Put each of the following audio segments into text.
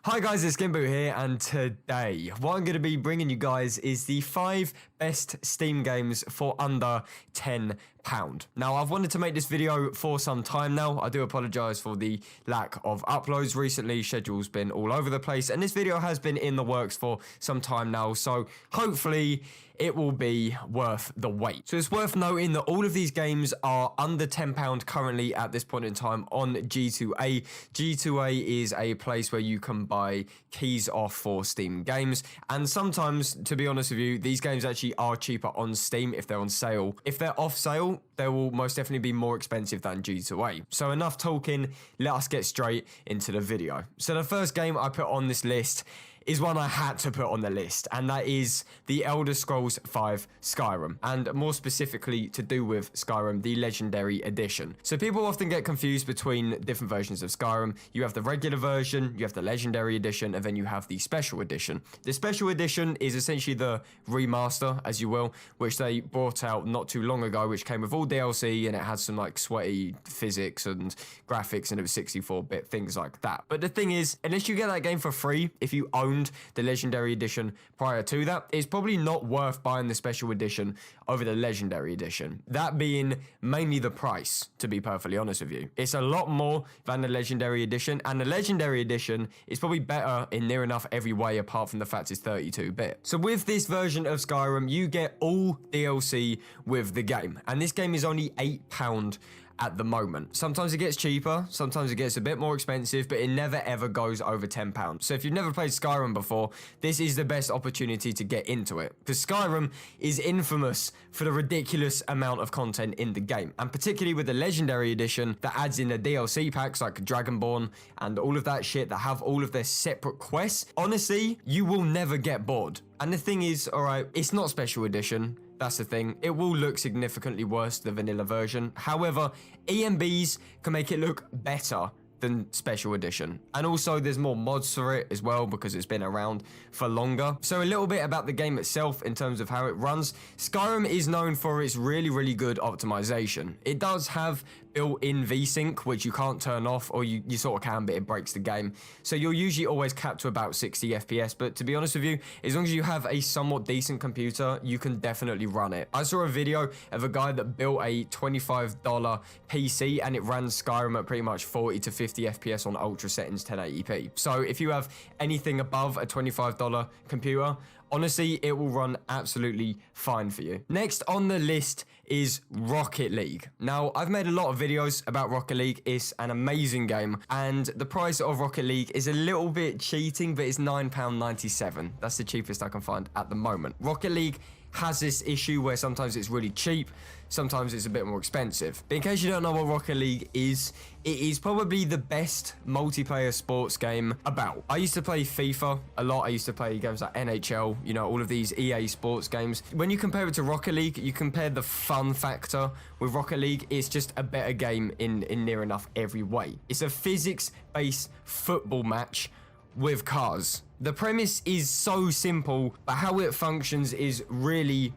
Hi guys, it's SkintBoot here, and today what I'm going to be bringing you guys is the 5 best Steam games for under £10. Now, I've wanted to make this video for some time now. I do apologise for the lack of uploads recently. Schedule's been all over the place, and this video has been in the works for some time now, so hopefully it will be worth the wait. So it's worth noting that all of these games are under £10 currently at this point in time on G2A. G2A is a place where you can buy keys off for Steam games, and sometimes, to be honest with you, these games actually are cheaper on Steam if they're on sale. If they're off sale, they will most definitely be more expensive than G2A. So enough talking, let us get straight into the video. So the first game I put on this list is one I had to put on the list, and that is the Elderscrolls V Skyrim, and more specifically to do with Skyrim, the Legendary Edition. So people often get confused between different versions of Skyrim. You have the regular version, you have the Legendary Edition, and then you have the Special Edition. The Special Edition is essentially the remaster, as you will, which they brought out not too long ago, which came with all DLC, and it had some like sweaty physics and graphics, and it was 64-bit, things like that. But the thing is, unless you get that game for free, if you own the Legendary Edition prior to that, it's probably not worth buying the Special Edition over the Legendary Edition. That being mainly the price, to be perfectly honest with you. It's a lot more than the Legendary Edition, and the Legendary Edition is probably better in near enough every way apart from the fact it's 32-bit. So with this version of Skyrim, you get all DLC with the game, and this game is only £8 at the moment. Sometimes it gets cheaper, sometimes it gets a bit more expensive, but it never ever goes over £10. So if you've never played Skyrim before, this is the best opportunity to get into it, because Skyrim is infamous for the ridiculous amount of content in the game, and particularly with the Legendary Edition that adds in the DLC packs like Dragonborn and all of that shit that have all of their separate quests. Honestly, you will never get bored. And the thing is, alright, it's not Special Edition. That's the thing. It will look significantly worse, the vanilla version. However, EMBs can make it look better than Special Edition. And also there's more mods for it as well because it's been around for longer. So a little bit about the game itself in terms of how it runs. Skyrim is known for its really good optimization. It does have built-in VSync, which you can't turn off, or you sort of can, but it breaks the game. So you're usually always capped to about 60 FPS, but to be honest with you, as long as you have a somewhat decent computer, you can definitely run it. I saw a video of a guy that built a $25 PC, and it ran Skyrim at pretty much 40 to 50 FPS on ultra settings 1080p. So if you have anything above a $25 computer, honestly, it will run absolutely fine for you. Next on the list is Rocket League. Now, I've made a lot of videos about Rocket League. It's an amazing game, and the price of Rocket League is a little bit cheating, but it's £9.97. That's the cheapest I can find at the moment. Rocket League has this issue where sometimes it's really cheap, sometimes it's a bit more expensive. But in case you don't know what Rocket League is, it is probably the best multiplayer sports game about. I used to play FIFA a lot. I used to play games like NHL, you know, all of these EA sports games. When you compare it to Rocket League, you compare the fun factor with Rocket League, it's just a better game in near enough every way. It's a physics-based football match with cars. The premise is so simple, but how it functions is really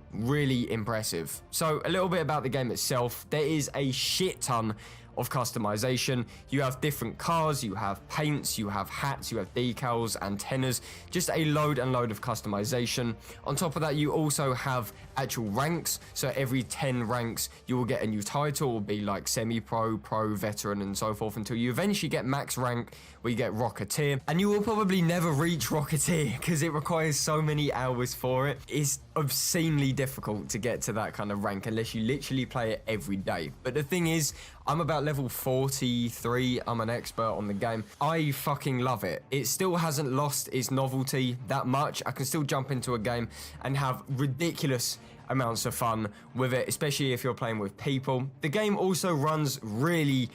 impressive. So a little bit about the game itself. There is a shit ton of customization. You have different cars, you have paints, you have hats, you have decals, antennas, just a load of customization. On top of that, you also have actual ranks. So every 10 ranks, you will get a new title. It will be like semi-pro, pro, veteran, and so forth, until you eventually get max rank, where you get Rocketeer. And you will probably never reach Rocketeer because it requires so many hours for it. It's obscenely difficult to get to that kind of rank unless you literally play it every day. But the thing is, I'm about level 43. I'm an expert on the game. I fucking love it. It still hasn't lost its novelty that much. I can still jump into a game and have ridiculous amounts of fun with it, especially if you're playing with people. The game also runs really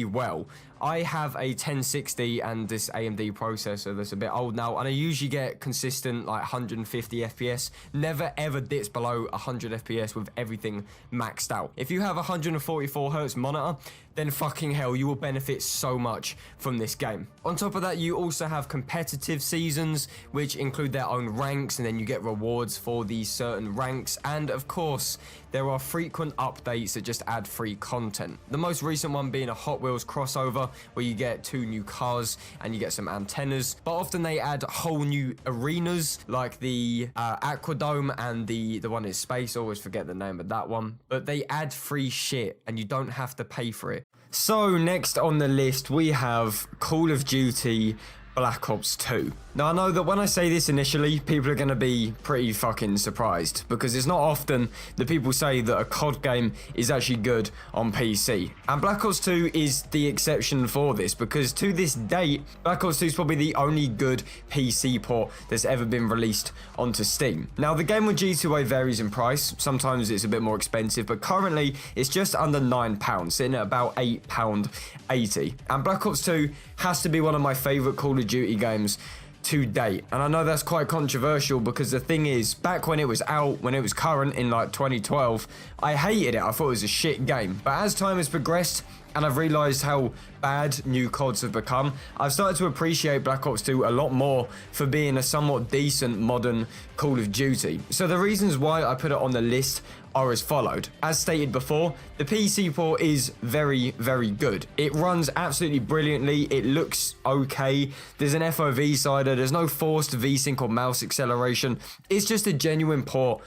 well. I have a 1060 and this AMD processor that's a bit old now, and I usually get consistent like 150 FPS. Never ever dips below 100 FPS with everything maxed out. If you have a 144 Hz monitor, then fucking hell, you will benefit so much from this game. On top of that, you also have competitive seasons, which include their own ranks, and then you get rewards for these certain ranks. And of course, there are frequent updates that just add free content. The most recent one being a Hot Wheels crossover, chapter where you get 2 new cars and you get some antennas, but often they add whole new arenas like the Aquadome and the one in space. I always forget the name of that one, but they add free shit and you don't have to pay for it. So next on the list we have Call of Duty Black Ops 2. Now I know that when I say this initially, people are going to be pretty fucking surprised because it's not often that people say that a COD game is actually good on PC. And Black Ops 2 is the exception for this because to this date, Black Ops 2 is probably the only good PC port that's ever been released onto Steam. Now the game with G2A varies in price. Sometimes it's a bit more expensive, but currently it's just under £9, sitting at about £8.80. And Black Ops 2 has to be one of my favourite Call of Duty games to date. And I know that's quite controversial because the thing is, back when it was out, when it was current in like 2012, I hated it. I thought it was a shit game. But as time has progressed and I've realised how bad new CODs have become, I've started to appreciate Black Ops 2 a lot more for being a somewhat decent modern Call of Duty. So the reasons why I put it on the list are as followed. As stated before, the PC port is very, very good. It runs absolutely brilliantly. It looks okay. There's an FOV slider. There's no forced VSync or mouse acceleration. It's just a genuine port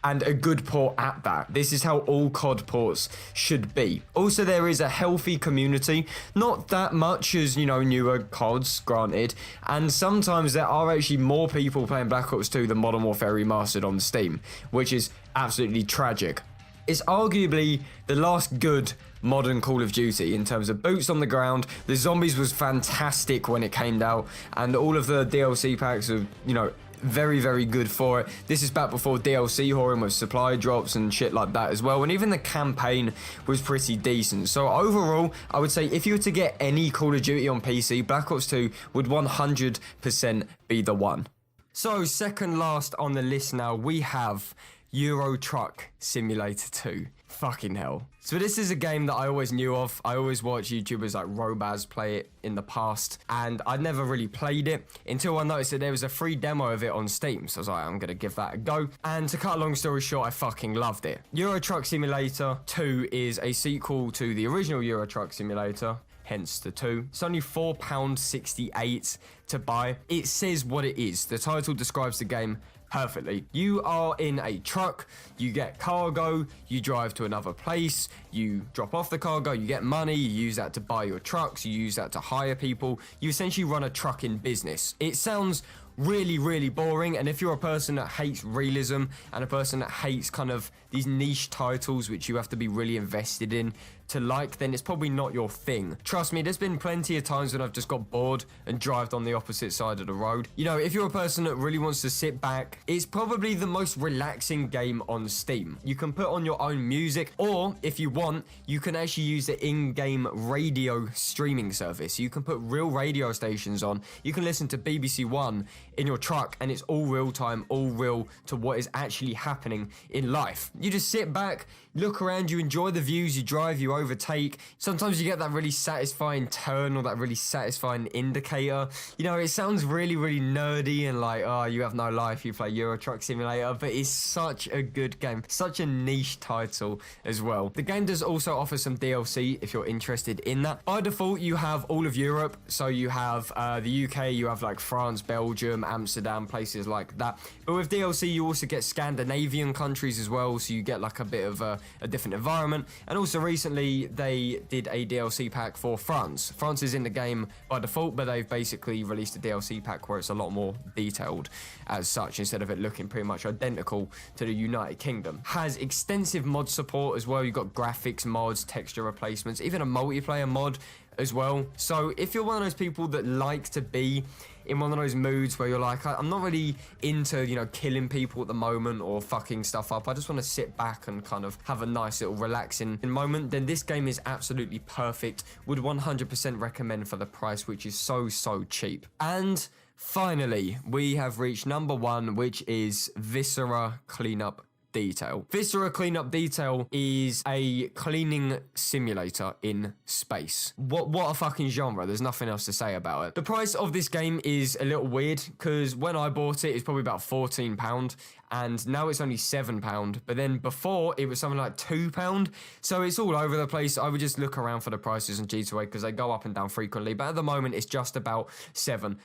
and a good port at that. This is how all COD ports should be. Also, there is a healthy community, not that much as, you know, newer CODs, granted, and sometimes there are actually more people playing Black Ops 2 than Modern Warfare Remastered on Steam, which is absolutely tragic. It's arguably the last good modern Call of Duty in terms of boots on the ground. The zombies was fantastic when it came out, and all of the DLC packs are, you know, very, very good for it. This is back before DLC whoring with supply drops and shit like that as well, and even the campaign was pretty decent. So overall, I would say if you were to get any Call of Duty on PC, Black Ops 2 would 100% be the one. So second last on the list now, we have Euro Truck Simulator 2. Fucking hell. So this is a game that I always knew of. I always watched YouTubers like Robaz play it in the past, and I'd never really played it until I noticed that there was a free demo of it on Steam. So I was like, I'm gonna give that a go. And to cut a long story short, I fucking loved it. Euro Truck Simulator 2 is a sequel to the original Euro Truck Simulator, hence the 2. It's only £4.68 to buy. It says what it is. The title describes the game perfectly. You are in a truck, you get cargo, you drive to another place, you drop off the cargo, you get money, you use that to buy your trucks, you use that to hire people. You essentially run a trucking business. It sounds really, really boring, and if you're a person that hates realism and a person that hates kind of these niche titles which you have to be really invested in to like, then it's probably not your thing. Trust me, there's been plenty of times when I've just got bored and drived on the opposite side of the road. You know, if you're a person that really wants to sit back, it's probably the most relaxing game on Steam. You can put on your own music, or if you want, you can actually use the in-game radio streaming service. You can put real radio stations on. You can listen to BBC One in your truck, and it's all real time, all real to what is actually happening in life. You just sit back, look around, you enjoy the views, you drive, you overtake. Sometimes you get that really satisfying turn or that really satisfying indicator. You know, it sounds really, really nerdy and like, oh, you have no life, you play Euro Truck Simulator, but it's such a good game, such a niche title as well. The game does also offer some DLC if you're interested in that. By default, you have all of Europe, so you have the UK, you have like France, Belgium, Amsterdam, places like that. But with DLC, you also get Scandinavian countries as well, so you get like a bit of a different environment. And also recently, they did a DLC pack for France. France is in the game by default, but they've basically released a DLC pack where it's a lot more detailed as such, instead of it looking pretty much identical to the United Kingdom. Has extensive mod support as well. You've got graphics mods, texture replacements, even a multiplayer mod as well. So if you're one of those people that like to be in one of those moods where you're like, I'm not really into, you know, killing people at the moment or fucking stuff up, I just want to sit back and kind of have a nice little relaxing moment, then this game is absolutely perfect. Would 100% recommend for the price, which is so cheap. And finally, we have reached number 1, which is Viscera Cleanup Detail. Viscera Cleanup Detail is a cleaning simulator in space. What a fucking genre. There's nothing else to say about it. The price of this game is a little weird because when I bought it, it's probably about £14 and now it's only £7. But then before it was something like £2. So it's all over the place. I would just look around for the prices on G2A because they go up and down frequently. But at the moment, it's just about £7.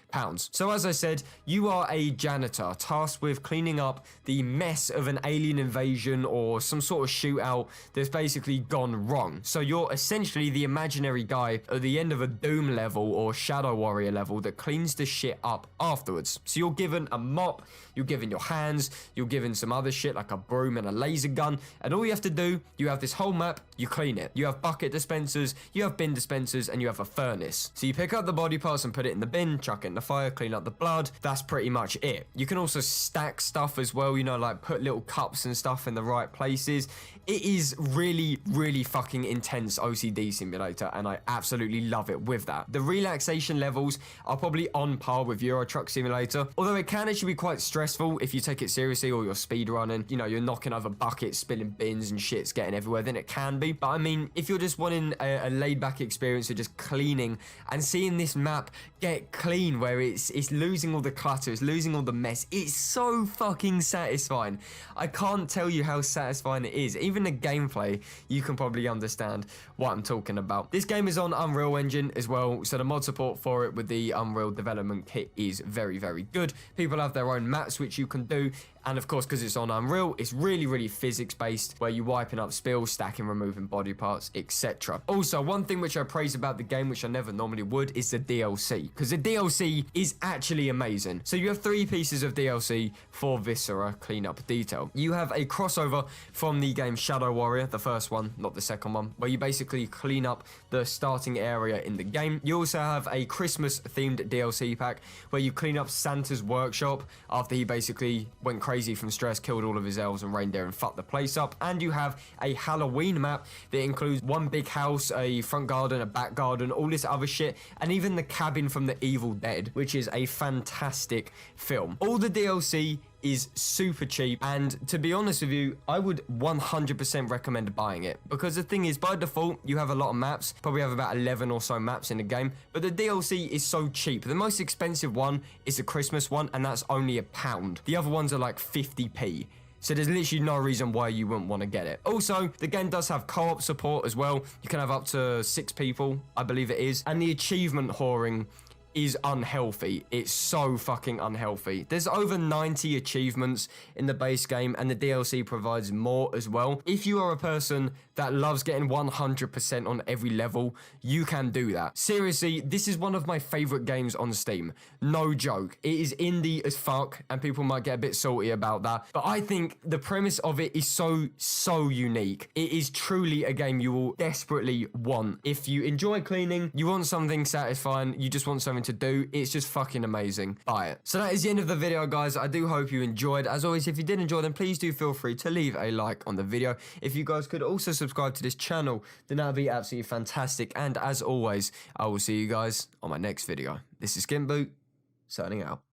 So as I said, you are a janitor tasked with cleaning up the mess of an alien invasion or some sort of shootout that's basically gone wrong. So you're essentially the imaginary guy at the end of a Doom level or Shadow Warrior level that cleans the shit up afterwards. So you're given a mop, you're given your hands, you're given some other shit like a broom and a laser gun, and all you have to do, you have this whole map, you clean it. You have bucket dispensers, you have bin dispensers, and you have a furnace. So you pick up the body parts and put it in the bin, chuck it in the fire, clean up the blood. That's pretty much it. You can also stack stuff as well, you know, like put little cups and stuff in the right places. It is really, really fucking intense OCD simulator, and I absolutely love it with that. The relaxation levels are probably on par with Euro Truck Simulator, although it can actually be quite stressful if you take it seriously or you're speed running. You know, you're knocking over buckets, spilling bins and shit's getting everywhere, then it can be. But I mean, if you're just wanting a laid-back experience of just cleaning and seeing this map get clean where it's losing all the clutter, it's losing all the mess, it's so fucking satisfying. I can't tell you how satisfying it is. Even the gameplay, you can probably understand what I'm talking about. This game is on Unreal Engine as well, so the mod support for it with the Unreal Development Kit is very, very good. People have their own maps which you can do, and of course, because it's on Unreal, it's really, really physics-based, where you're wiping up spills, stacking, removing body parts, etc. Also, one thing which I praise about the game, which I never normally would, is the DLC, because the DLC is actually amazing. So you have 3 pieces of DLC for Viscera Cleanup Detail. You have a crossover from the game Shadow Warrior, the first one, not the second one, where you basically clean up the starting area in the game. You also have a Christmas-themed DLC pack, where you clean up Santa's workshop after he basically went crazy from stress, killed all of his elves and reindeer and fucked the place up. And you have a Halloween map that includes one big house, a front garden, a back garden, all this other shit, and even the cabin from the Evil Dead, which is a fantastic film. All the DLC is super cheap, and to be honest with you, I would 100% recommend buying it, because the thing is, by default, you have a lot of maps, probably have about 11 or so maps in the game, but the DLC is so cheap. The most expensive one is the Christmas one, and that's only £1. The other ones are like 50p. So there's literally no reason why you wouldn't want to get it. Also, the game does have co-op support as well. You can have up to 6 people, I believe it is. And the achievement whoring is unhealthy. It's so fucking unhealthy. There's over 90 achievements in the base game, and the DLC provides more as well. If you are a person that loves getting 100% on every level, you can do that. Seriously, this is one of my favorite games on Steam. No joke. It is indie as fuck, and people might get a bit salty about that, but I think the premise of it is so unique. It is truly a game you will desperately want. If you enjoy cleaning, you want something satisfying, you just want something to do, it's just fucking amazing. Buy it. So that is the end of the video, guys. I do hope you enjoyed. As always, if you did enjoy, then please do feel free to leave a like on the video. If you guys could also subscribe to this channel, then that would be absolutely fantastic. And as always, I will see you guys on my next video. This is SkintBoot, signing out.